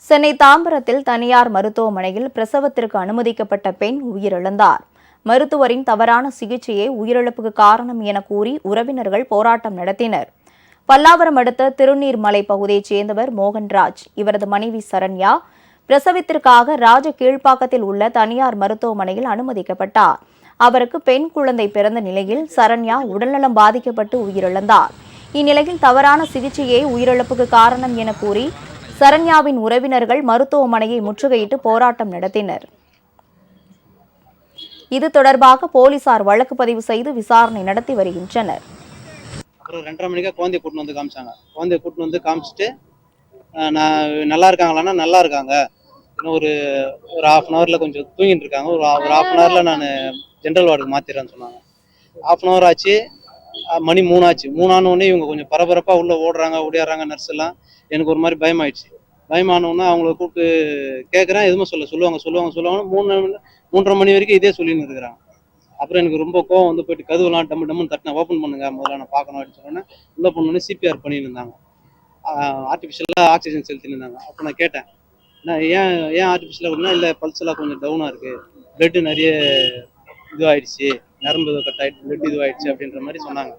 சென்னை தாம்பரத்தில் தனியார் மருத்துவமனையில் பிரசவத்திற்கு அனுமதிக்கப்பட்ட பெண் உயிரிழந்தார். மருத்துவரின் தவறான சிகிச்சையே உயிரிழப்புக்கு காரணம் என கூறி உறவினர்கள் போராட்டம் நடத்தினர். பல்லாவரம் அடுத்த திருநீர்மலை பகுதியைச் சேர்ந்தவர் மோகன்ராஜ். இவரது மனைவி சரண்யா பிரசவத்திற்காக ராஜ கீழ்ப்பாக்கத்தில் உள்ள தனியார் மருத்துவமனையில் அனுமதிக்கப்பட்டார். அவருக்கு பெண் குழந்தை பிறந்த நிலையில் சரண்யா உடல்நலம் பாதிக்கப்பட்டு உயிரிழந்தார். இந்நிலையில் தவறான சிகிச்சையே உயிரிழப்புக்கு காரணம் என கூறி சரண்யாவின் உறவினர்கள் மருத்துவமனையை முற்றுகையிட்டு போராட்டம் நடத்தினர். இது தொடர்பாக போலீசார் வழக்கு பதிவு செய்து விசாரணை நடத்தி வருகின்றனர். அப்புறம் 2:30 மணிக்கா குழந்தைய கூட்டின்னு வந்து காமிச்சாங்க. குழந்தைய கூட்டின்னு வந்து காமிச்சிட்டு நான் நல்லா இருக்காங்களான்னா நல்லா இருக்காங்க, இன்னும் ஒரு 1/2 ஹவரில் கொஞ்சம் தூங்கிட்டு இருக்காங்க, ஒரு 1/2 ஹவரில் நான் ஜென்ரல் வார்டுக்கு மாற்றிடுறேன்னு சொன்னாங்க. 1/2 ஹவர் ஆச்சு, மணி 3 ஆச்சு. 3 ஆனோடனே இவங்க கொஞ்சம் பரபரப்பாக உள்ளே ஓடுறாங்க ஓடியாடுறாங்க. நர்ஸ் எல்லாம் எனக்கு ஒரு மாதிரி பயமாயிடுச்சு. பயமானோன்னா அவங்கள கூப்பிட்டு கேட்குறேன், எதுவுமே சொல்லுவாங்க 3:30 மணி வரைக்கும் இதே சொல்லின்னு இருக்கிறாங்க. அப்புறம் எனக்கு ரொம்ப கோவம் வந்து போயிட்டு கதவுலாம் டம்முன்னு தட்டினேன். ஓப்பன் பண்ணுங்க, முதல்ல நான் பார்க்கணும் அப்படின்னு சொன்னோன்னே உள்ளே பண்ணோன்னே சிபிஆர் பண்ணிட்டு இருந்தாங்க. ஆர்டிஃபிஷியலாக ஆக்சிஜன் செலுத்தின்னு இருந்தாங்க. அப்போ நான் கேட்டேன், நான் ஏன் ஆர்டிஃபிஷியலாக கொடுனா, இல்லை பல்ஸ் எல்லாம் கொஞ்சம் டவுனாக இருக்குது, பிளட்டு நிறைய இதுவாகிடுச்சு, நரம்பு கட் ஆகிடுச்சு, பிளட் இதுவாகிடுச்சு அப்படின்ற மாதிரி சொன்னாங்க.